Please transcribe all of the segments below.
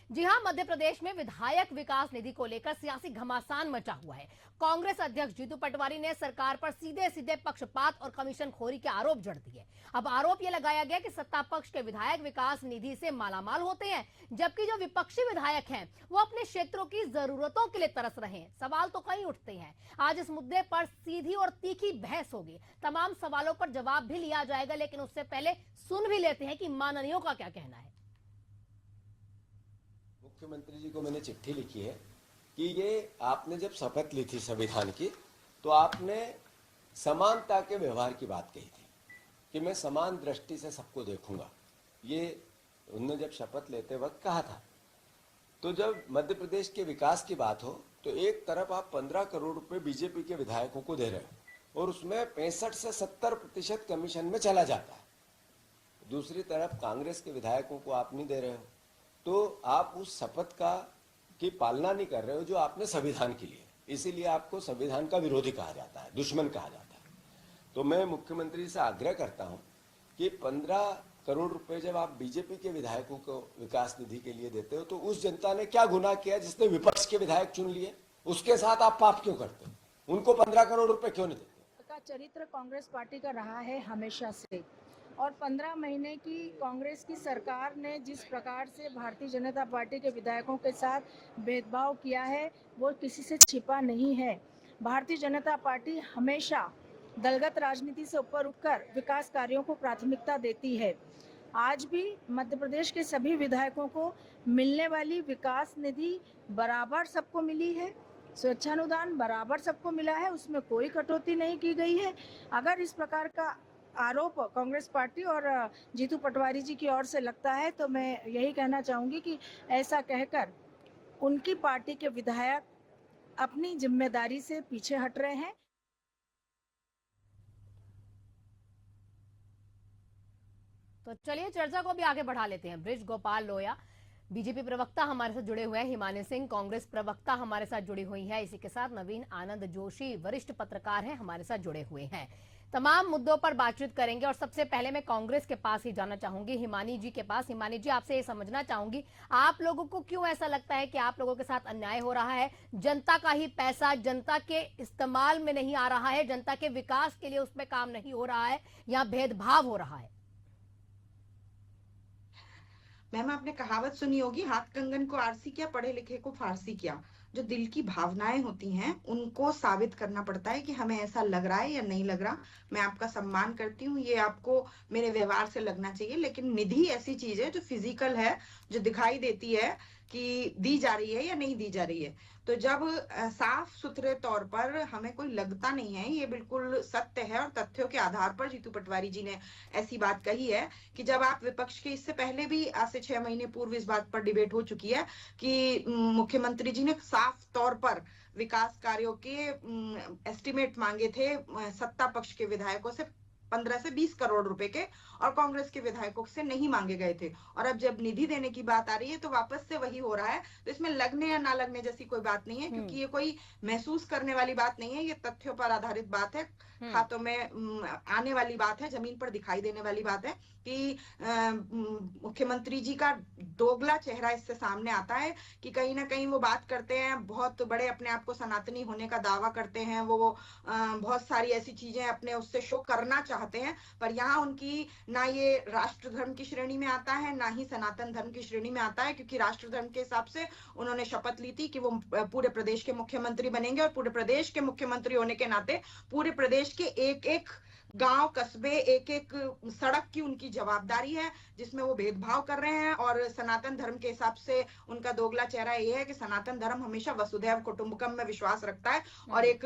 जी हां, मध्य प्रदेश में विधायक विकास निधि को लेकर सियासी घमासान मचा हुआ है। कांग्रेस अध्यक्ष जीतू पटवारी ने सरकार पर सीधे सीधे पक्षपात और कमीशन खोरी के आरोप जड़ दिए। अब आरोप यह लगाया गया कि सत्ता पक्ष के विधायक विकास निधि से मालामाल होते हैं, जबकि जो विपक्षी विधायक हैं वो अपने क्षेत्रों की जरूरतों के लिए तरस रहे हैं। सवाल तो कई उठते हैं। आज इस मुद्दे पर सीधी और तीखी बहस होगी। तमाम सवालों पर जवाब भी लिया जाएगा, लेकिन उससे पहले सुन भी लेते हैं कि माननीयों का क्या कहना है। मुख्यमंत्री जी को मैंने चिट्ठी लिखी है कि ये आपने जब शपथ ली थी संविधान की, तो आपने समानता के व्यवहार की बात कही थी कि मैं समान दृष्टि से सबको देखूंगा। ये उन्होंने जब शपथ लेते वक्त कहा था। तो जब मध्य प्रदेश के विकास की बात हो तो एक तरफ आप 15 करोड़ रुपए बीजेपी के विधायकों को दे रहे हो और उसमें 65 से 70% कमीशन में चला जाता है। दूसरी तरफ कांग्रेस के विधायकों को आप नहीं दे रहे हो, तो आप उस शपथ की पालना नहीं कर रहे हो जो आपने संविधान की ली है। इसीलिए आपको संविधान का विरोधी कहा जाता है, दुश्मन कहा जाता है। तो मैं मुख्यमंत्री से आग्रह करता हूं कि 15 करोड़ रुपए जब आप बीजेपी के विधायकों को विकास निधि के लिए देते हो, तो उस जनता ने क्या गुनाह किया जिसने विपक्ष के विधायक चुन लिए? उसके साथ आप पाप क्यों करते हो? उनको 15 करोड़ रुपए क्यों नहीं देते? का चरित्र कांग्रेस पार्टी का रहा है हमेशा से, और 15 महीने की कांग्रेस की सरकार ने जिस प्रकार से भारतीय जनता पार्टी के विधायकों के साथ भेदभाव किया है वो किसी से छिपा नहीं है। भारतीय जनता पार्टी हमेशा दलगत राजनीति से ऊपर उठकर विकास कार्यों को प्राथमिकता देती है। आज भी मध्य प्रदेश के सभी विधायकों को मिलने वाली विकास निधि बराबर सबको मिली है, स्वेच्छानुदान बराबर सबको मिला है, उसमें कोई कटौती नहीं की गई है। अगर इस प्रकार का आरोप कांग्रेस पार्टी और जीतू पटवारी जी की ओर से लगता है तो मैं यही कहना चाहूंगी कि ऐसा कहकर उनकी पार्टी के विधायक अपनी जिम्मेदारी से पीछे हट रहे हैं। तो चलिए चर्चा को भी आगे बढ़ा लेते हैं। बृज गोपाल लोया बीजेपी प्रवक्ता हमारे साथ जुड़े हुए हैं, हिमानी सिंह कांग्रेस प्रवक्ता हमारे साथ जुड़ी हुई है, इसी के साथ नवीन आनंद जोशी वरिष्ठ पत्रकार हैं हमारे साथ जुड़े हुए हैं। तमाम मुद्दों पर बातचीत करेंगे और सबसे पहले मैं कांग्रेस के पास ही जाना चाहूंगी, हिमानी जी के पास। हिमानी जी, आपसे ये समझना चाहूंगी, आप लोगों को क्यों ऐसा लगता है कि आप लोगों के साथ अन्याय हो रहा है? जनता का ही पैसा जनता के इस्तेमाल में नहीं आ रहा है, जनता के विकास के लिए उसमें काम नहीं हो रहा है, यहाँ भेदभाव हो रहा है? मैम, आपने कहावत सुनी होगी, हाथ कंगन को आरसी किया, पढ़े लिखे को फारसी किया। जो दिल की भावनाएं होती हैं उनको साबित करना पड़ता है कि हमें ऐसा लग रहा है या नहीं लग रहा। मैं आपका सम्मान करती हूँ, ये आपको मेरे व्यवहार से लगना चाहिए, लेकिन निधि ऐसी चीज है जो फिजिकल है, जो दिखाई देती है कि दी जा रही है या नहीं दी जा रही है। तो जब साफ सुथरे तौर पर हमें कोई लगता नहीं है, ये बिल्कुल सत्य है और तथ्यों के आधार पर जीतू पटवारी जी ने ऐसी बात कही है कि जब आप विपक्ष के, इससे पहले भी आज से 6 महीने पूर्व इस बात पर डिबेट हो चुकी है कि मुख्यमंत्री जी ने साफ तौर पर विकास कार्यों के एस्टिमेट मांगे थे सत्ता पक्ष के विधायकों से 15 से 20 करोड़ रुपए के, और कांग्रेस के विधायकों से नहीं मांगे गए थे। और अब जब निधि देने की बात आ रही है तो वापस से वही हो रहा है। तो इसमें लगने या ना लगने जैसी कोई बात नहीं है, क्योंकि ये कोई महसूस करने वाली बात नहीं है, ये तथ्यों पर आधारित बात है, हाथों में आने वाली बात है, जमीन पर दिखाई देने वाली बात है कि मुख्यमंत्री जी का दोगला चेहरा इससे सामने आता है कि कहीं ना कहीं वो बात करते हैं, बहुत बड़े अपने आप को सनातनी होने का दावा करते हैं, वो बहुत सारी ऐसी चीजें अपने उससे शो करना चाहते हैं, पर यहाँ उनकी ना ये राष्ट्र धर्म की श्रेणी में आता है ना ही सनातन धर्म की श्रेणी में आता है, क्योंकि राष्ट्र धर्म के हिसाब से उन्होंने शपथ ली थी कि वो पूरे प्रदेश के मुख्यमंत्री बनेंगे, और पूरे प्रदेश के मुख्यमंत्री होने के नाते पूरे प्रदेश के एक एक गांव कस्बे, एक एक सड़क की उनकी जवाबदारी है, जिसमें वो भेदभाव कर रहे हैं। और सनातन धर्म के हिसाब से उनका दोगला चेहरा ये है कि सनातन धर्म हमेशा वसुधैव कुटुंबकम में विश्वास रखता है, और एक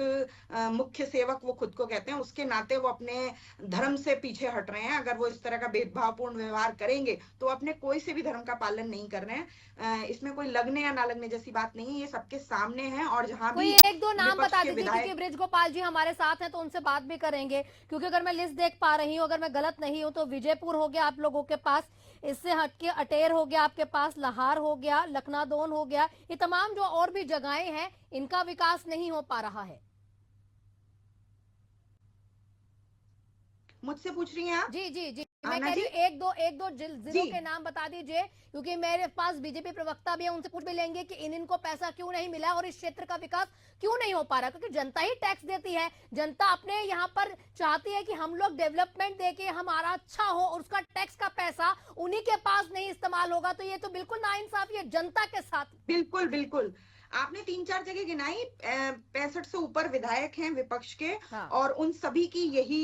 मुख्य सेवक वो खुद को कहते हैं, उसके नाते वो अपने धर्म से पीछे हट रहे हैं। अगर वो इस तरह का भेदभावपूर्ण व्यवहार करेंगे तो अपने कोई से भी धर्म का पालन नहीं कर रहे हैं। इसमें कोई लगने या ना लगने जैसी बात नहीं है, ये सबके सामने है। और जहां भी एक दो नाम बता दीजिए, क्योंकि बृज गोपाल जी हमारे साथ हैं तो उनसे बात भी करेंगे, क्योंकि अगर मैं लिस्ट देख पा रही हूँ, अगर मैं गलत नहीं हूं तो विजयपुर हो गया आप लोगों के पास, इससे हटके अटेर हो गया आपके पास, लहार हो गया, लखनादौन हो गया, ये तमाम जो और भी जगहें हैं इनका विकास नहीं हो पा रहा है। मुझसे पूछ रही हैं आप? जी जी जी। मैं आना कह रही जी हूँ एक दो जिलों जी के नाम बता दीजिए, क्योंकि मेरे पास बीजेपी प्रवक्ता भी है, उनसे पूछ भी लेंगे कि इनको पैसा क्यों नहीं मिला और इस क्षेत्र का विकास क्यों नहीं हो पा रहा, क्योंकि जनता ही टैक्स देती है। जनता अपने यहाँ पर चाहती है कि हम लोग डेवलपमेंट देके हमारा अच्छा हो, और उसका टैक्स का पैसा उन्हीं के पास नहीं इस्तेमाल होगा, तो ये तो बिल्कुल नाइंसाफी है जनता के साथ। बिल्कुल बिल्कुल। आपने 3-4 जगह गिनाई, 65 से ऊपर विधायक हैं विपक्ष के, हाँ। और उन सभी की यही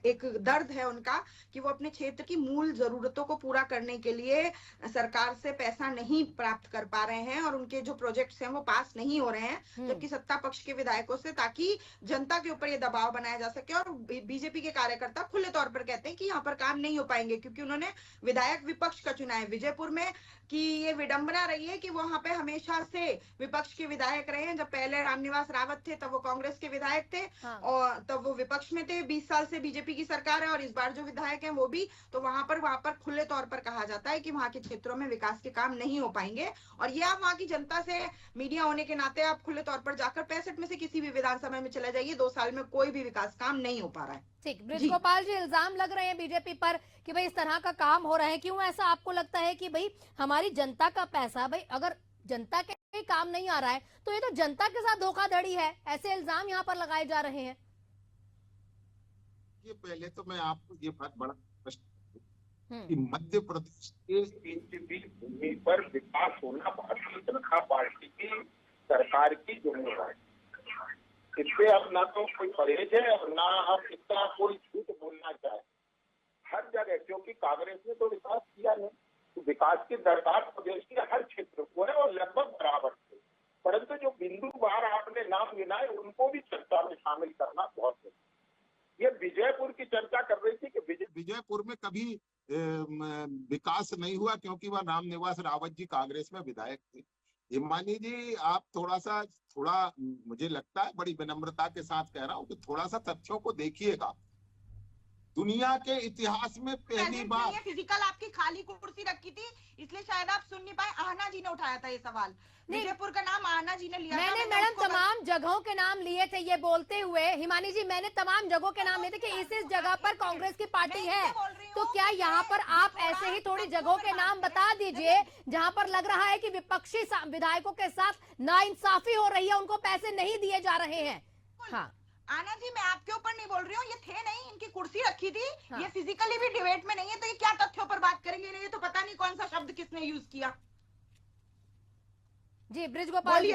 एक दर्द है उनका कि वो अपने क्षेत्र की मूल जरूरतों को पूरा करने के लिए सरकार से पैसा नहीं प्राप्त कर पा रहे हैं, और उनके जो प्रोजेक्ट्स हैं वो पास नहीं हो रहे हैं, जबकि सत्ता पक्ष के विधायकों से, ताकि जनता के ऊपर ये दबाव बनाया जा सके। और बीजेपी के कार्यकर्ता खुले तौर पर कहते हैं कि यहाँ पर काम नहीं हो पाएंगे, क्योंकि उन्होंने विधायक विपक्ष का चुना है विजयपुर में। कि ये विडंबना रही है कि वहां पे हमेशा से विपक्ष के विधायक रहे हैं। जब पहले रामनिवास रावत थे तब वो कांग्रेस के विधायक थे, हाँ। और तब वो विपक्ष में थे। 20 साल से बीजेपी की सरकार है, और इस बार जो विधायक हैं वो भी। तो वहां पर खुले तौर पर कहा जाता है कि वहां के क्षेत्रों में विकास के काम नहीं हो पाएंगे। और ये आप वहां की जनता से मीडिया होने के नाते आप खुले तौर पर जाकर 65 में से किसी भी विधानसभा में चले जाइए, 2 साल में कोई भी विकास काम नहीं हो पा रहा है। ठीक, ब्रिज गोपाल जी, इल्जाम लग रहे हैं बीजेपी पर कि भाई इस तरह का काम हो रहा है, क्यों ऐसा आपको लगता है कि भाई हमारी जनता का पैसा, भाई अगर जनता के काम नहीं आ रहा है तो ये तो जनता के साथ धोखाधड़ी है, ऐसे इल्जाम यहाँ पर लगाए जा रहे हैं। ये पहले तो मैं आपको ये बात बड़ा स्पष्ट कि मध्य प्रदेश के बीजेपी भूमि पर विकास होना भारतीय जनता पार्टी की सरकार की जिम्मेदारी। इससे अब ना तो कोई परहेज है और ना अब इसका कोई झूठ बोलना चाहे। हर जगह, क्योंकि कांग्रेस ने तो विकास किया नहीं, तो विकास की दरकार प्रदेश के हर क्षेत्र को है और लगभग बराबर थे। परंतु जो बिंदुवार आपने नाम गिनाए उनको भी चर्चा में शामिल करना बहुत जरूरी। ये विजयपुर की चर्चा कर रही थी कि विजयपुर में कभी विकास नहीं हुआ क्योंकि वह रामनिवास रावत जी कांग्रेस में विधायक थे। हिमानी जी, आप थोड़ा मुझे लगता है बड़ी विनम्रता के साथ कह रहा हूँ कि थोड़ा सा तथ्यों को देखिएगा। दुनिया के इतिहास में पहली बार फिजिकल आपकी खाली कुर्सी रखी थी, इसलिए शायद आप सुन नहीं पाए। आहना जी ने उठाया था ये सवाल, विजयपुर का नाम आहना जी ने लिया। मैंने मैडम तमाम जगहों के नाम लिए थे ये बोलते हुए, हिमानी जी मैंने तमाम जगहों के नाम लिए थे कि इस जगह पर कांग्रेस की पार्टी है, तो क्या यहाँ पर आप ऐसे ही थोड़ी जगहों के नाम बता दीजिए जहाँ पर लग रहा है कि विपक्षी विधायकों के साथ नाइंसाफी हो रही है, उनको पैसे नहीं दिए जा रहे हैं। हाँ आना जी, मैं आपके ऊपर नहीं बोल रही हूँ, ये थे नहीं, इनकी कुर्सी रखी थी। हाँ। ये फिजिकली भी डिबेट में नहीं है, तो ये क्या तथ्यों पर बात करेंगे? ये तो पता नहीं कौन सा शब्द किसने यूज किया। जी ब्रिज गोपाल जी,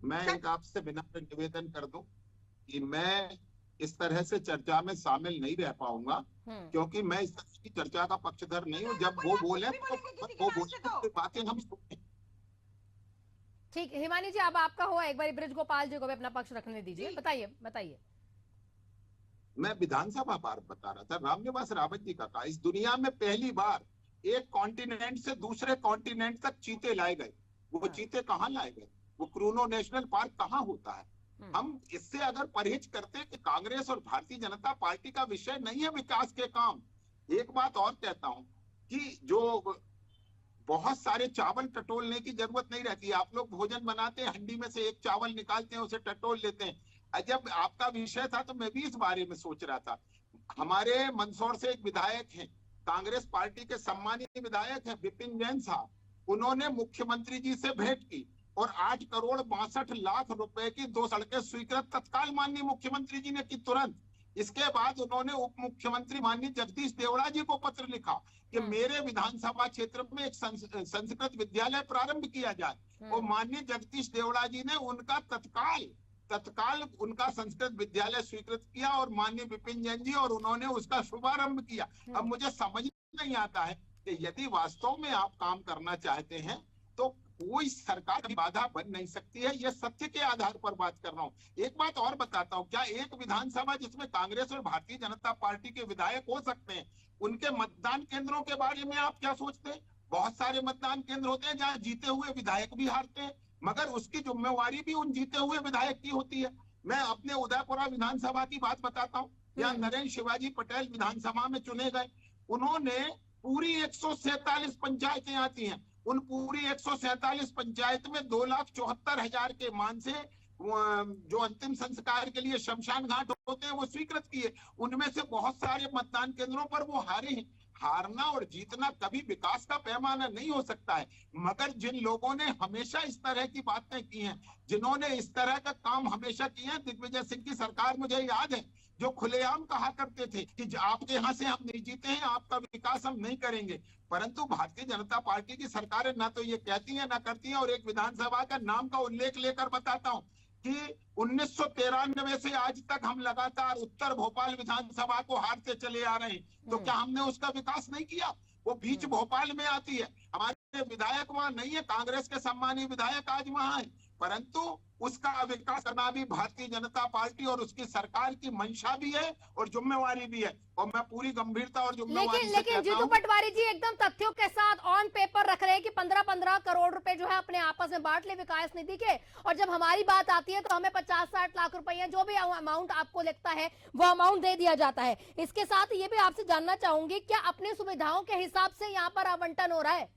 मैं एक आपसे विनम्र निवेदन कर दूं कि मैं इस तरह से चर्चा में शामिल नहीं रह पाऊंगा, क्योंकि मैं इस तरह की चर्चा का पक्षधर नहीं हूँ। जब वो बोले तो वो बोले, बातें हम सुने। ठीक, हिमानी जी अब आपका हुआ, एक बार ब्रिज गोपाल जी को भी अपना पक्ष रखने दीजिए। बताइए। मैं विधानसभा बार बता रहा था, रामनिवास रावत जी का था। इस दुनिया में पहली बार एक कॉन्टिनेंट से दूसरे कॉन्टिनेंट तक चीते लाए गए। वो चीते कहाँ लाए गए? वो क्रूनो नेशनल पार्क कहाँ होता है? हम इससे अगर परहेज करते हैं कि कांग्रेस और भारतीय जनता पार्टी का विषय नहीं है विकास के काम। एक बात और कहता हूं कि जो बहुत सारे चावल टटोलने की जरूरत नहीं रहती। आप लोग भोजन बनाते हैं, हंडी में से एक चावल निकालते हैं, उसे टटोल लेते हैं। जब आपका विषय था तो मैं भी इस बारे में सोच रहा था। हमारे मंदसौर से एक विधायक हैं, कांग्रेस पार्टी के सम्मानित विधायक हैं विपिन जैन साहब। उन्होंने मुख्यमंत्री जी से भेंट की और 8 करोड़ 62 लाख रुपए की 2 सड़कें स्वीकृत तत्काल माननीय मुख्यमंत्री जी ने की तुरंत। इसके बाद उन्होंने उप मुख्यमंत्री माननीय जगदीश देवड़ा जी को पत्र लिखा कि मेरे विधानसभा क्षेत्र में एक संस्कृत विद्यालय प्रारंभ किया जाए, और माननीय जगदीश देवड़ा जी ने उनका तत्काल उनका संस्कृत विद्यालय स्वीकृत किया, और माननीय विपिन जैन जी और उन्होंने उसका शुभारंभ किया। अब मुझे समझ नहीं आता है कि यदि वास्तव में आप काम करना चाहते हैं तो कोई सरकार की बाधा बन नहीं सकती है। यह सत्य के आधार पर बात कर रहा हूँ। एक बात और बताता हूँ, क्या एक विधानसभा जिसमें कांग्रेस और भारतीय जनता पार्टी के विधायक हो सकते हैं, उनके मतदान केंद्रों के बारे में आप क्या सोचते हैं? बहुत सारे मतदान केंद्र होते हैं जहाँ जीते हुए विधायक भी हारते हैं, मगर उसकी जिम्मेवारी भी उन जीते हुए विधायक की होती है। मैं अपने उदयपुरा विधानसभा की बात बताता हूँ। यहाँ नरेंद्र शिवाजी पटेल विधानसभा में चुने गए। उन्होंने पूरी 147 पंचायतें आती हैं, उन पूरी 147 पंचायत में 2,74,000 के मान से जो अंतिम संस्कार के लिए शमशान घाट होते हैं वो स्वीकृत किए। उनमें से बहुत सारे मतदान केंद्रों पर वो हारे हैं। हारना और जीतना कभी विकास का पैमाना नहीं हो सकता है, मगर जिन लोगों ने हमेशा इस तरह की बातें की हैं, जिन्होंने इस तरह का काम हमेशा किया है, दिग्विजय सिंह की सरकार मुझे याद है, जो खुलेआम कहा करते थे कि आपके यहाँ से हम नहीं जीते हैं, आपका विकास हम नहीं करेंगे। परंतु भारतीय जनता पार्टी की सरकारें ना तो ये कहती हैं ना करती हैं। और एक विधानसभा का नाम का उल्लेख लेकर बताता हूँ कि 1993 से आज तक हम लगातार उत्तर भोपाल विधानसभा को हारते चले आ रहे हैं। तो क्या हमने उसका विकास नहीं किया? वो बीच भोपाल में आती है, हमारे विधायक वहां नहीं है, कांग्रेस के सम्मानीय विधायक आज वहां है, परंतु उसका विकास करना भी भारतीय जनता पार्टी और उसकी सरकार की मंशा भी है और जिम्मेवारी भी है। और मैं पूरी गंभीरता और जिम्मेवारी से लेकिन जीतू पटवारी जी एकदम तथ्यों के साथ ऑन पेपर रख रहे हैं कि 15-15 करोड़ रुपए जो है अपने आपस में बांट ले विकास निधि के, और जब हमारी बात आती है तो हमें 50-60 लाख रुपए जो भी अमाउंट आपको लगता है वो अमाउंट दे दिया जाता है। इसके साथ ये भी आपसे जानना चाहूंगी, क्या अपनी सुविधाओं के हिसाब से यहाँ पर आवंटन हो रहा है?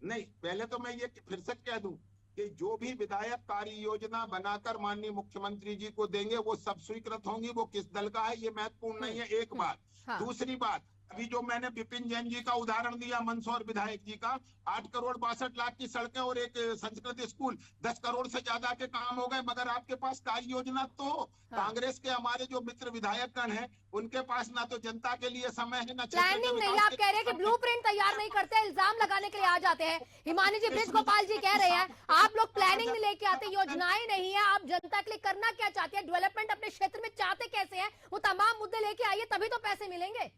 नहीं, पहले तो मैं ये फिर से कह दूं कि जो भी विधायक कार्य योजना बनाकर माननीय मुख्यमंत्री जी को देंगे वो सब स्वीकृत होंगी। वो किस दल का है ये महत्वपूर्ण नहीं है, एक बात। हाँ। दूसरी बात, अभी जो मैंने विपिन जैन जी का उदाहरण दिया, मंदसौर विधायक जी का, 8 करोड़ 62 लाख की सड़कें और एक संस्कृत स्कूल, 10 करोड़ से ज्यादा के काम हो गए, मगर आपके पास कार्य योजना तो हाँ। कांग्रेस के हमारे जो मित्र विधायक गण हैं उनके पास ना तो जनता के लिए समय है ना प्लानिंग नहीं। आप कह रहे हैं कि ब्लूप्रिंट तैयार नहीं करते, इल्जाम लगाने के लिए आ जाते हैं। हिमानी जी, ब्रिज गोपाल जी कह रहे हैं आप लोग प्लानिंग नहीं लेके आते, योजनाएं नहीं है, आप जनता के लिए करना क्या चाहते हैं, डेवलपमेंट अपने क्षेत्र में चाहते कैसे हैं, वो तमाम मुद्दे लेके आइए तभी तो पैसे मिलेंगे।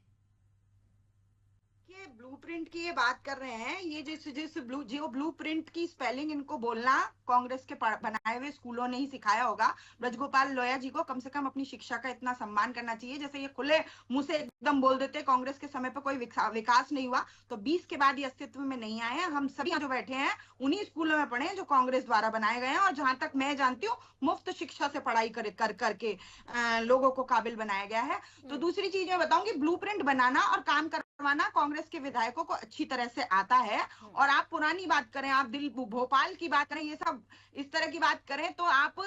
ये ब्लूप्रिंट की ये बात कर रहे हैं, ये जो ब्लूप्रिंट की स्पेलिंग इनको बोलना कांग्रेस के बनाए हुए स्कूलों ने ही सिखाया होगा। ब्रजगोपाल लोया जी को कम से कम अपनी शिक्षा का इतना सम्मान करना चाहिए। जैसे ये खुले मुंह से एकदम बोल देते कांग्रेस के समय पर कोई विकास नहीं हुआ, तो 20 के बाद ये अस्तित्व में नहीं आए हैं। हम सभी जो बैठे हैं उन्हीं स्कूलों में पढ़े हैं जो कांग्रेस द्वारा बनाए गए हैं, और जहां तक मैं जानती हूँ मुफ्त शिक्षा से पढ़ाई करके लोगों को काबिल बनाया गया है। तो दूसरी चीज मैं बताऊंगी, ब्लूप्रिंट बनाना और काम करवाना कांग्रेस के विधायकों को अच्छी तरह से आता है। और आप पुरानी बात करें, आप भोपाल की बात करें, ये सब इस तरह की बात करें, तो आप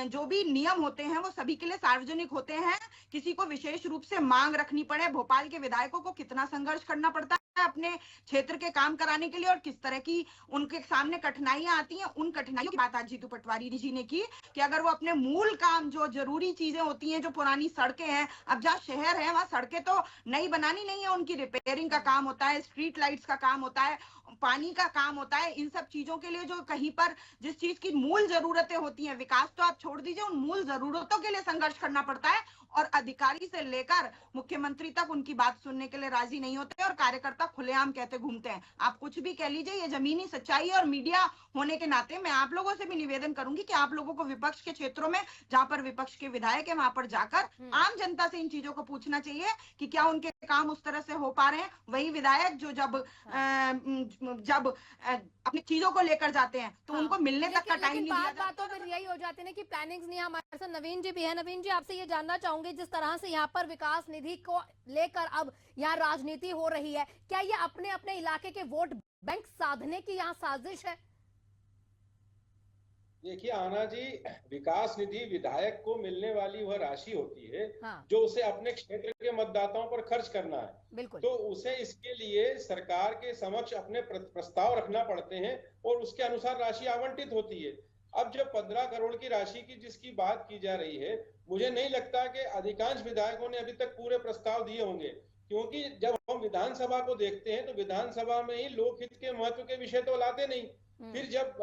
जो भी नियम होते हैं वो सभी के लिए सार्वजनिक होते हैं। किसी को विशेष रूप से मांग रखनी पड़े, भोपाल के विधायकों को कितना संघर्ष करना पड़ता है अपने क्षेत्र के काम कराने के लिए, और किस तरह की उनके सामने कठिनाइयां आती हैं, उन कठिनाइयों की बात आज जीतू पटवारी जी ने की कि अगर वो अपने मूल काम, जो जरूरी चीजें होती हैं, जो पुरानी सड़कें हैं, अब जहाँ शहर है वहां सड़कें तो नई बनानी नहीं है, उनकी रिपेयरिंग का काम होता है, स्ट्रीट लाइट्स का काम होता है, पानी का काम होता है। इन सब चीजों के लिए जो कहीं पर जिस चीज की मूल जरूरतें होती हैं, विकास तो आप छोड़ दीजिए, उन मूल जरूरतों के लिए संघर्ष करना पड़ता है। और अधिकारी से लेकर मुख्यमंत्री तक उनकी बात सुनने के लिए राजी नहीं होते, और कार्यकर्ता खुलेआम कहते घूमते हैं। आप कुछ भी कह लीजिए, ये जमीनी सच्चाई है। और मीडिया होने के नाते मैं आप लोगों से भी निवेदन करूंगी कि आप लोगों को विपक्ष के क्षेत्रों में, जहां पर विपक्ष के विधायक है, वहां पर जाकर आम जनता से इन चीजों को पूछना चाहिए कि क्या उनके काम उस तरह से हो पा रहे हैं। वही विधायक जो जब अपनी चीजों को लेकर जाते हैं तो उनको मिलने तक का टाइम नहीं दिया जाता। बातों फिर यही हो जाती है कि प्लानिंग्स नहीं है। हमारे साथ नवीन जी भी है। नवीन जी, आपसे ये जानना चाहूंगी, जिस तरह से यहाँ पर विकास निधि को लेकर अब यहाँ राजनीति हो रही है, क्या ये अपने अपने इलाके के वोट बैंक साधने की यहाँ साजिश है? देखिए आना जी, विकास निधि विधायक को मिलने वाली वह राशि होती है हाँ। जो उसे अपने क्षेत्र के मतदाताओं पर खर्च करना है। बिल्कुल। तो उसे इसके लिए सरकार के समक्ष अपने प्रस्ताव रखना पड़ते हैं और उसके अनुसार राशि आवंटित होती है। अब जब 15 करोड़ की राशि की जिसकी बात की जा रही है, मुझे नहीं लगता कि अधिकांश विधायकों ने अभी तक पूरे प्रस्ताव दिए होंगे, क्योंकि जब हम विधानसभा को देखते हैं तो विधानसभा में ही लोकहित के महत्व के विषय तो लाते नहीं। फिर जब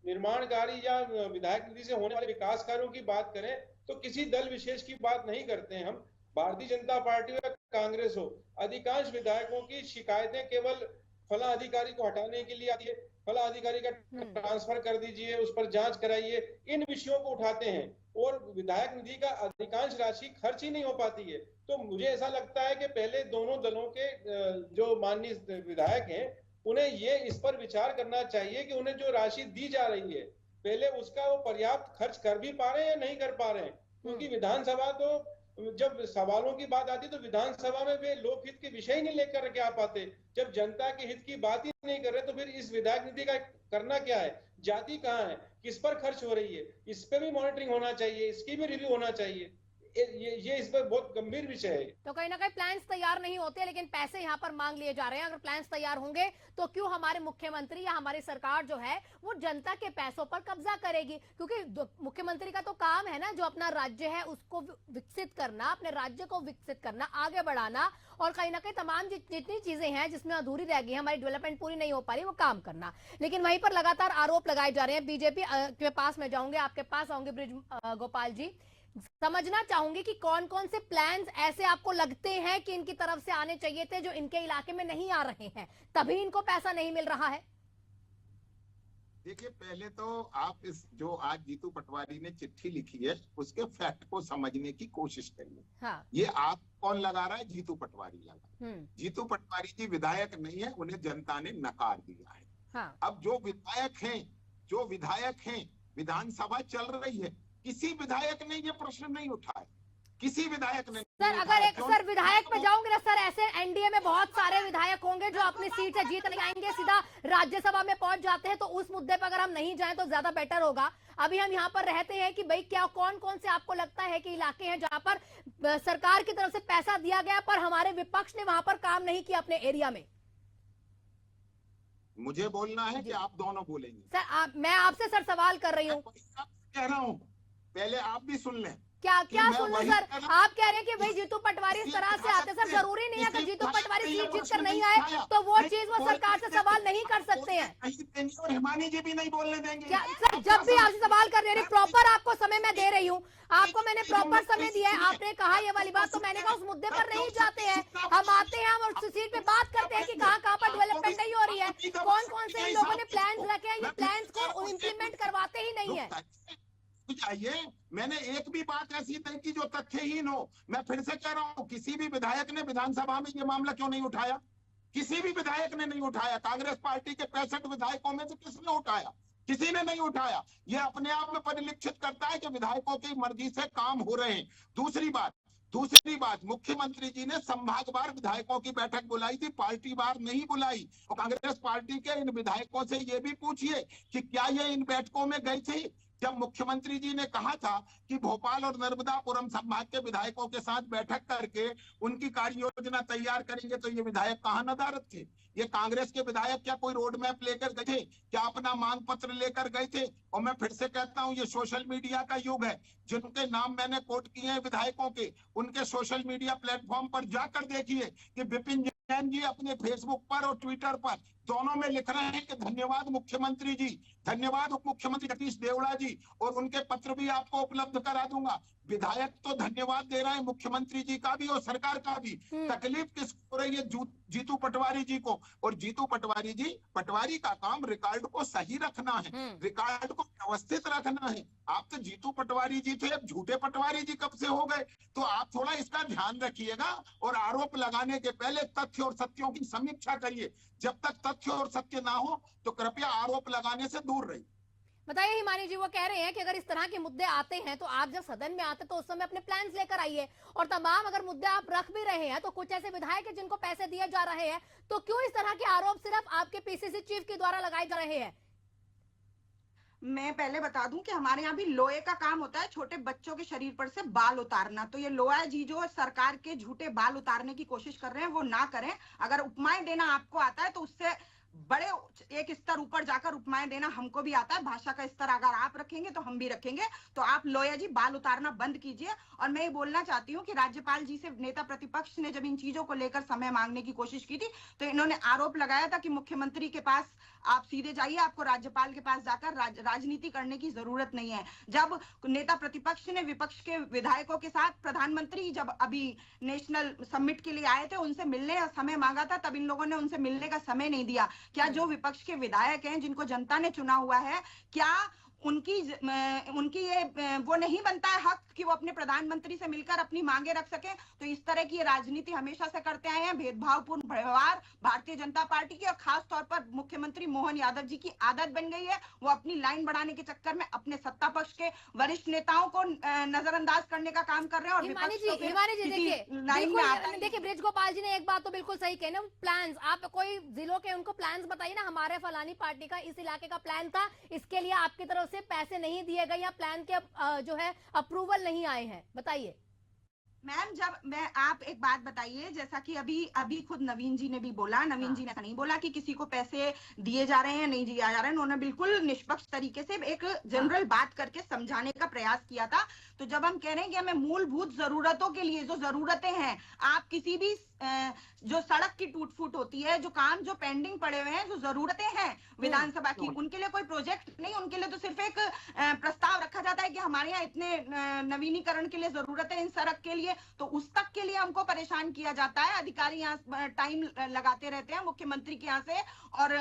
निर्माण कार्य या विधायक निधि से होने वाले विकास कार्यों की बात करें तो किसी दल विशेष की बात नहीं करते हैं। हम भारतीय जनता पार्टी या कांग्रेस हो, अधिकांश विधायकों की शिकायतें केवल फला अधिकारी को हटाने के लिए आती है, फला अधिकारी का ट्रांसफर कर दीजिए, उस पर जांच कराइए, इन विषयों को उठाते हैं और विधायक निधि का अधिकांश राशि खर्च ही नहीं हो पाती है। तो मुझे ऐसा लगता है कि पहले दोनों दलों के जो माननीय विधायक हैं उन्हें ये इस पर विचार करना चाहिए कि उन्हें जो राशि दी जा रही है पहले उसका वो पर्याप्त खर्च कर भी पा रहे हैं या नहीं कर पा रहे हैं। क्योंकि विधानसभा तो जब सवालों की बात आती तो विधानसभा में वे लोकहित के विषय ही नहीं लेकर के आ पाते। जब जनता के हित की बात ही नहीं कर रहे तो फिर इस विधायक निधि का करना क्या है? जाति कहाँ है? किस पर खर्च हो रही है, इस पे भी मॉनिटरिंग होना चाहिए, इसकी भी रिव्यू होना चाहिए। ये इस पर बहुत गंभीर विषय है। तो कहीं ना कहीं प्लान्स तैयार नहीं होते, लेकिन पैसे यहाँ पर मांग लिए जा रहे हैं। अगर प्लान्स तैयार होंगे तो क्यों हमारे मुख्यमंत्री या हमारी सरकार जो है वो जनता के पैसों पर कब्जा करेगी? क्योंकि मुख्यमंत्री का तो काम है ना, जो अपना राज्य है उसको विकसित करना, अपने राज्य को विकसित करना, आगे बढ़ाना, और कहीं ना कहीं तमाम जितनी चीजें हैं जिसमें अधूरी रह गई, हमारी डेवलपमेंट पूरी नहीं हो पा रही, वो काम करना। लेकिन वहीं पर लगातार आरोप लगाए जा रहे हैं। बीजेपी के पास में जाऊंगे, आपके पास आऊंगे ब्रिज गोपाल जी, समझना चाहूंगी कि कौन कौन से प्लान्स ऐसे आपको लगते हैं कि इनकी तरफ से आने चाहिए थे जो इनके इलाके में नहीं आ रहे हैं, तभी इनको पैसा नहीं मिल रहा है। देखिए, पहले तो आप इस जो आज जीतू पटवारी ने चिट्ठी लिखी है उसके फैक्ट को समझने की कोशिश करिए। हाँ। ये आप कौन लगा रहा है? जीतू पटवारी लगा है। जीतू पटवारी जी विधायक नहीं है, उन्हें जनता ने नकार दिया है। हाँ। अब जो विधायक हैं, विधानसभा चल रही है, किसी विधायक ने ये प्रश्न नहीं उठाया, किसी विधायक ने। सर अगर एक सर विधायक पे जाऊंगे ना सर, ऐसे एनडीए में बहुत सारे विधायक होंगे जो अपनी सीट से जीत नहीं आएंगे, सीधा राज्यसभा में पहुंच जाते हैं, तो उस मुद्दे पर अगर हम नहीं जाएं तो ज्यादा बेटर होगा। अभी हम यहाँ पर रहते हैं कि भाई क्या कौन कौन से आपको लगता है कि इलाके हैं जहां पर सरकार की तरफ से पैसा दिया गया पर हमारे विपक्ष ने वहां पर काम नहीं किया अपने एरिया में? मुझे बोलना है कि आप दोनों बोलेंगे? सर मैं आपसे सर सवाल कर रही हूँ, कह रहा हूँ, पहले आप भी सुन लें। क्या सुन लो सर? आप कह रहे हैं कि भाई जीतू पटवारी इस तरह से आते, सर जरूरी नहीं है कि जीतू पटवारी सीट जीत कर नहीं आए तो वो चीज वो सरकार से सवाल नहीं कर सकते हैं। और हिमानी जी भी नहीं बोलने देंगे। क्या सर जब भी आपसे सवाल कर रहे हैं, प्रॉपर आपको समय मैं दे रही हूँ, आपको मैंने प्रॉपर समय दिया है, आपने कहा ये वाली बात, तो मैंने कहा उस मुद्दे पर नहीं जाते हैं, हम आते हैं, हम उस सीट पे बात करते हैं कि कहाँ पर डेवलपमेंट नहीं हो रही है, कौन कौन से इन लोगों ने प्लान रखे हैं, ये प्लान को इम्प्लीमेंट करवाते ही नहीं है। आइए, मैंने एक भी बात ऐसी नहीं की जो तथ्यहीन हो। मैं फिर से कह रहा हूं, किसी भी विधायक ने विधानसभा में ये मामला क्यों नहीं उठाया? किसी भी विधायक ने नहीं उठाया। कांग्रेस पार्टी के 65 विधायकों में से किसने उठाया? किसी ने नहीं उठाया। ये अपने आप में परिलक्षित करता है कि विधायकों की मर्जी से काम हो रहे हैं। दूसरी बात, मुख्यमंत्री जी ने संभागवार विधायकों की बैठक बुलाई थी, पार्टी वार नहीं बुलाई। और कांग्रेस पार्टी के इन विधायकों से ये भी पूछिए कि क्या ये इन बैठकों में गई थी? जब मुख्यमंत्री जी ने कहा था कि भोपाल और नर्मदापुरम संभाग के विधायकों के साथ बैठक करके उनकी कार्य योजना तैयार करेंगे, तो ये विधायक कहाँ नदारत थे? ये कांग्रेस के विधायक क्या कोई रोड मैप लेकर गए थे? क्या अपना मांग पत्र लेकर गए थे? और मैं फिर से कहता हूं, ये सोशल मीडिया का युग है। जिनके नाम मैंने कोट किए हैं विधायकों के, उनके सोशल मीडिया प्लेटफॉर्म पर जाकर देखिए कि विपिन जैन जी अपने फेसबुक पर और ट्विटर पर दोनों में लिख रहे हैं कि धन्यवाद मुख्यमंत्री जी, धन्यवाद उप मुख्यमंत्री सतीश देवड़ा जी, और उनके पत्र भी आपको उपलब्ध करा दूंगा। विधायक तो धन्यवाद दे रहे हैं मुख्यमंत्री जी का भी और सरकार का भी। तकलीफ किसको हो रही है? जीतू पटवारी जी को। और जीतू पटवारी का काम रिकॉर्ड को सही रखना है, रिकॉर्ड को व्यवस्थित रखना है। आप तो जीतू पटवारी जी थे, अब झूठे पटवारी जी कब से हो गए? तो आप थोड़ा इसका ध्यान रखिएगा और आरोप लगाने के पहले तथ्य और सत्यों की समीक्षा करिए। जब तक तथ्य और सत्य ना हो तो कृपया आरोप लगाने से दूर रहिए। बताइए हिमानी जी, वो कह रहे हैं कि अगर इस तरह के मुद्दे आते हैं तो आप जब सदन में आते तो उस समय अपने प्लान्स लेकर आइए, और तमाम अगर मुद्दे आप रख भी रहे हैं तो कुछ ऐसे विधायक हैं जिनको पैसे दिए जा रहे हैं, तो क्यों इस तरह के आरोप सिर्फ आपके पीसीसी चीफ के द्वारा लगाए जा रहे हैं? मैं पहले बता दूं कि हमारे यहाँ भी लोहे का काम होता है, छोटे बच्चों के शरीर पर से बाल उतारना। तो ये लोहा जी जो सरकार के झूठे बाल उतारने की कोशिश कर रहे हैं वो ना करें। अगर उपमाएं देना आपको आता है तो उससे बड़े एक स्तर ऊपर जाकर उपमाएं देना हमको भी आता है। भाषा का स्तर अगर आप रखेंगे तो हम भी रखेंगे। तो आप लोया जी बाल उतारना बंद कीजिए। और मैं ये बोलना चाहती हूँ कि राज्यपाल जी से नेता प्रतिपक्ष ने जब इन चीजों को लेकर समय मांगने की कोशिश की थी तो इन्होंने आरोप लगाया था कि मुख्यमंत्री के पास आप सीधे जाइए, आपको राज्यपाल के पास जाकर राजनीति करने की जरूरत नहीं है। जब नेता प्रतिपक्ष ने विपक्ष के विधायकों के साथ प्रधानमंत्री जब अभी नेशनल समिट के लिए आए थे, उनसे मिलने का समय मांगा था, तब इन लोगों ने उनसे मिलने का समय नहीं दिया। क्या जो विपक्ष के विधायक हैं जिनको जनता ने चुना हुआ है, क्या उनकी ये वो नहीं बनता है हक कि वो अपने प्रधानमंत्री से मिलकर अपनी मांगे रख सके? तो इस तरह की राजनीति हमेशा से करते आए हैं, भेदभावपूर्ण व्यवहार भारतीय जनता पार्टी की और खास तौर पर मुख्यमंत्री मोहन यादव जी की आदत बन गई है। वो अपनी लाइन बढ़ाने के चक्कर में अपने सत्ता पक्ष के वरिष्ठ नेताओं को नजरअंदाज करने का काम कर रहे हैं। और हिमानी जी देखिए ब्रिज गोपाल जी ने एक बात तो बिल्कुल सही कही ना, प्लान्स आप कोई जिलों के उनको प्लान्स बताइए ना, हमारे फलानी पार्टी का इस इलाके का प्लान था, इसके लिए आपकी तरफ से पैसे नहीं दिए गए या प्लान के जो है अप्रूवल नहीं आए हैं? बताइए। मैम, जब आप एक बात बताइए, जैसा कि अभी खुद नवीन जी ने भी बोला, नवीन जी ने ऐसा नहीं बोला कि किसी को पैसे दिए जा रहे हैं नहीं दिए जा रहे हैं। उन्होंने बिल्कुल निष्पक्ष तरीके से एक जनरल बात करके समझाने का प्रयास किया था। तो जब हम कह रहे हैं कि हमें मूलभूत जरूरतों के लिए जो जरूरतें हैं, आप किसी भी जो सड़क की टूट फूट होती है, जो काम जो पेंडिंग पड़े हुए हैं, जो जरूरतें हैं विधानसभा की, उनके लिए कोई प्रोजेक्ट नहीं, उनके लिए तो सिर्फ एक प्रस्ताव रखा जाता है कि हमारे यहाँ इतने नवीनीकरण के लिए जरूरत है इन सड़क के लिए, तो उस तक के लिए हमको परेशान किया जाता है। अधिकारी यहाँ टाइम लगाते रहते हैं, मुख्यमंत्री के यहाँ से और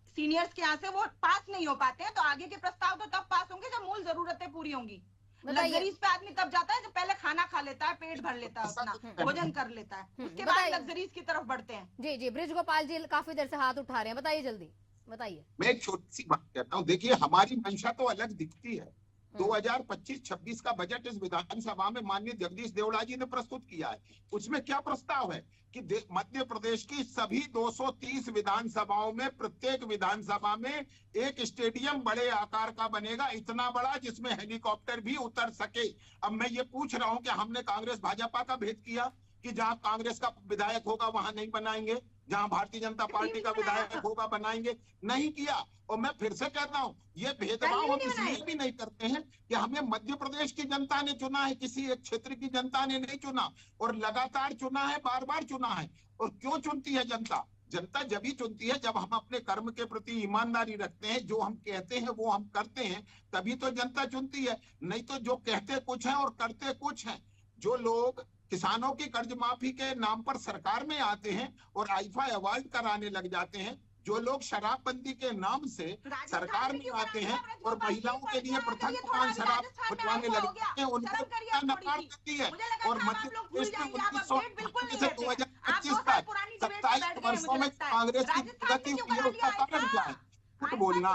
सीनियर्स के यहाँ से वो पास नहीं हो पाते हैं। तो आगे के प्रस्ताव तो तब पास होंगे जब मूल जरूरतें पूरी होंगी। लग्जरीज पे आदमी तब जाता है जब पहले खाना खा लेता है, पेट भर लेता है, अपना भोजन कर लेता है, उसके बाद लग्जरीज की तरफ बढ़ते हैं। जी जी, ब्रिज गोपाल जी काफी देर से हाथ उठा रहे हैं, बताइए जल्दी बताइए। मैं एक छोटी सी बात कहता हूँ। देखिए, हमारी मंशा तो अलग दिखती है। 2025-26 का बजट इस विधानसभा में माननीय जगदीश देवड़ा जी ने प्रस्तुत किया है। उसमें क्या प्रस्ताव है कि मध्य प्रदेश की सभी 230 विधानसभाओं में प्रत्येक विधानसभा में एक स्टेडियम बड़े आकार का बनेगा, इतना बड़ा जिसमें हेलीकॉप्टर भी उतर सके। अब मैं ये पूछ रहा हूं कि हमने कांग्रेस भाजपा का भेद किया कि जहां कांग्रेस का विधायक होगा वहां नहीं बनाएंगे, जहां भारतीय जनता पार्टी का विधायक होगा बनाएंगे? नहीं किया। और मैं फिर से कहता हूं, ये भेदभाव हम इसलिए भी नहीं करते हैं कि हमें मध्य प्रदेश की जनता ने चुना है, किसी एक क्षेत्र की जनता ने नहीं चुना, और लगातार चुना है, बार बार चुना है। और क्यों चुनती है जनता? जनता जब ही चुनती है जब हम अपने कर्म के प्रति ईमानदारी रखते हैं, जो हम कहते हैं वो हम करते हैं, तभी तो जनता चुनती है। नहीं तो जो कहते कुछ है और करते कुछ है। जो लोग किसानों की कर्ज माफी के नाम पर सरकार में आते हैं और आईफा अवार्ड कराने लग जाते हैं, जो लोग शराबबंदी के नाम से सरकार में आते हैं और महिलाओं के लिए पृथक दुकान शराब बंटवाने लग जाते हैं, उनको नकार देती है। और मध्य प्रदेश में 1998 से 2025 तक 27 वर्षों में कांग्रेस की प्रगति हुई है, उसका कारण क्या है? झूठ बोलना।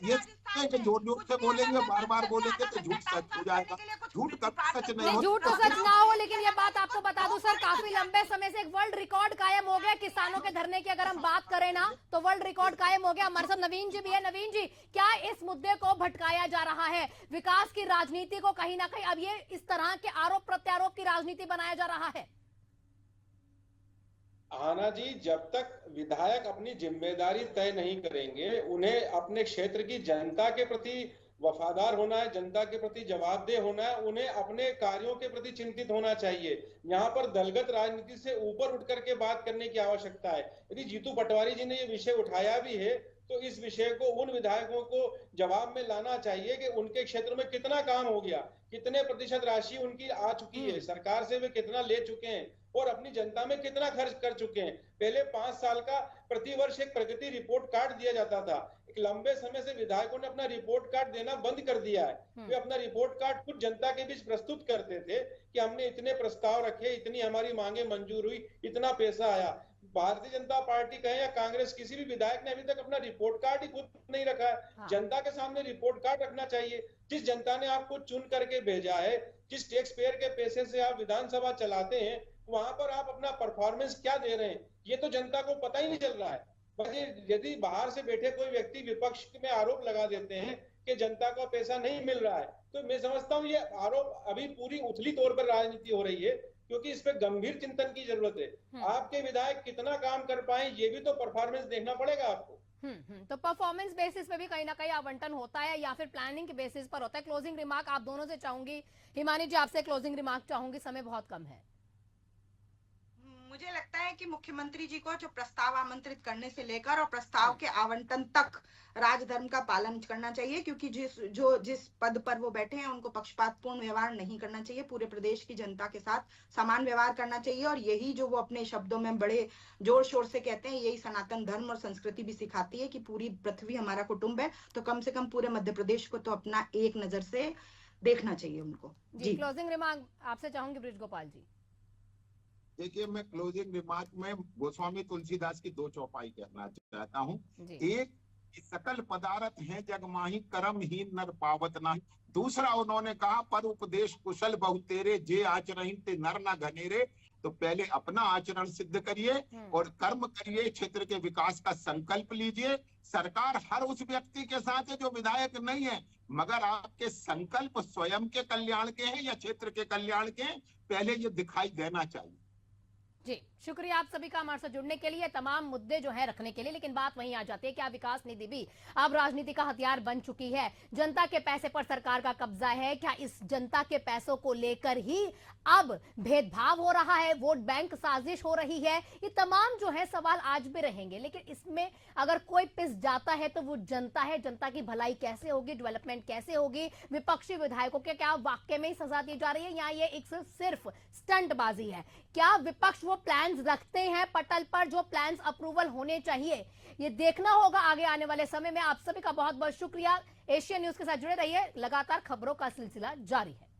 ये जोर जोर से बोलेंगे, बार बार बोलेंगे तो झूठ सच हो जाएगा। झूठ कब सच नहीं होता। झूठ तो सच ना हो, लेकिन ये बात आपको बता दूं सर, काफी लंबे समय से एक वर्ल्ड रिकॉर्ड कायम हो गया किसानों के धरने की। अगर हम बात करें ना तो वर्ल्ड रिकॉर्ड कायम हो गया। हमारे साथ नवीन जी भी है। नवीन जी, क्या इस मुद्दे को भटकाया जा रहा है? विकास की राजनीति को कहीं ना कहीं अब ये इस तरह के आरोप प्रत्यारोप की राजनीति बनाया जा रहा है? आना जी, जब तक विधायक अपनी जिम्मेदारी तय नहीं करेंगे, उन्हें अपने क्षेत्र की जनता के प्रति वफादार होना है, जनता के प्रति जवाबदेह होना है, उन्हें अपने कार्यों के प्रति चिंतित होना चाहिए। यहाँ पर दलगत राजनीति से ऊपर उठ करके बात करने की आवश्यकता है। यदि जीतू पटवारी जी ने ये विषय उठाया भी है तो इस विषय को उन विधायकों को जवाब में लाना चाहिए कि उनके क्षेत्र में कितना काम हो गया, कितने प्रतिशत राशि उनकी आ चुकी है, सरकार से वे कितना ले चुके हैं और अपनी जनता में कितना खर्च कर चुके हैं। पहले 5 साल का प्रतिवर्ष एक प्रगति रिपोर्ट कार्ड दिया जाता था। एक लंबे समय से विधायकों ने अपना रिपोर्ट कार्ड देना बंद कर दिया है। वे अपना रिपोर्ट कार्ड खुद जनता के बीच प्रस्तुत करते थे कि हमने इतने प्रस्ताव रखे, इतनी हमारी मांगे मंजूर हुई, इतना पैसा आया। भारतीय जनता पार्टी कहे या कांग्रेस, किसी भी विधायक ने अभी तक अपना रिपोर्ट कार्ड ही खुद नहीं रखा है। जनता के सामने रिपोर्ट कार्ड रखना चाहिए। जिस जनता ने आपको चुन करके भेजा है, जिस टैक्स पेयर के पैसे से आप विधानसभा चलाते हैं, वहां पर आप अपना परफॉर्मेंस क्या दे रहे हैं, ये तो जनता को पता ही नहीं चल रहा है। यदि बाहर से बैठे कोई व्यक्ति विपक्ष में आरोप लगा देते हैं कि जनता का पैसा नहीं मिल रहा है, तो मैं समझता हूँ ये आरोप अभी पूरी उथली तौर पर राजनीति हो रही है, क्योंकि इस पे गंभीर चिंतन की जरूरत है। आपके विधायक कितना काम कर पाए, ये भी तो परफॉर्मेंस देखना पड़ेगा आपको। तो परफॉर्मेंस बेसिस पे भी कहीं ना कहीं आवंटन होता है या फिर प्लानिंग के बेसिस पर होता है? क्लोजिंग रिमार्क आप दोनों से चाहूंगी। हिमानी जी, आपसे क्लोजिंग रिमार्क चाहूंगी, समय बहुत कम है। मुझे लगता है कि मुख्यमंत्री जी को जो प्रस्ताव आमंत्रित करने से लेकर और प्रस्ताव के आवंटन तक राजधर्म का पालन करना चाहिए, क्योंकि जिस पद पर वो बैठे हैं उनको पक्षपातपूर्ण व्यवहार नहीं करना चाहिए। पूरे प्रदेश की जनता के साथ समान व्यवहार करना चाहिए। और यही जो वो अपने शब्दों में बड़े जोर शोर से कहते हैं, यही सनातन धर्म और संस्कृति भी सिखाती है कि पूरी पृथ्वी हमारा कुटुंब है। तो कम से कम पूरे मध्य प्रदेश को तो अपना एक नजर से देखना चाहिए उनको। जी, क्लोजिंग रिमार्क आपसे चाहूंगी ब्रिज गोपाल जी। देखिए, मैं क्लोजिंग रिमार्क में गोस्वामी तुलसीदास की 2 चौपाई कहना चाहता हूँ। एक, सकल पदार्थ है जग माही, कर्महीन नर पावत नाही। दूसरा उन्होंने कहा, पर उपदेश कुशल बहु तेरे, जे आचरहीन ते नर न घनेरे। तो पहले अपना आचरण सिद्ध करिए और कर्म करिए, क्षेत्र के विकास का संकल्प लीजिए। सरकार हर उस व्यक्ति के साथ है जो विधायक नहीं है, मगर आपके संकल्प स्वयं के कल्याण के हैं या क्षेत्र के कल्याण के हैं, पहले ये दिखाई देना चाहिए। जी, शुक्रिया आप सभी का हमारे साथ जुड़ने के लिए, तमाम मुद्दे जो है रखने के लिए। लेकिन बात वहीं आ जाती है, क्या विकास निधि भी अब राजनीति का हथियार बन चुकी है? जनता के पैसे पर सरकार का कब्जा है। क्या इस जनता के पैसों को लेकर ही अब भेदभाव हो रहा है, वोट बैंक साजिश हो रही है? ये तमाम जो है सवाल आज भी रहेंगे, लेकिन इसमें अगर कोई पिस जाता है तो वो जनता है। जनता की भलाई कैसे होगी, डेवलपमेंट कैसे होगी? विपक्षी विधायकों के क्या वाकई में ही सजा दी जा रही है या ये एक सिर्फ स्टंटबाजी है? क्या विपक्ष वो प्लान्स रखते हैं पटल पर जो प्लान्स अप्रूवल होने चाहिए? ये देखना होगा आगे आने वाले समय में। आप सभी का बहुत बहुत शुक्रिया। एशियन न्यूज के साथ जुड़े रहिए, लगातार खबरों का सिलसिला जारी है।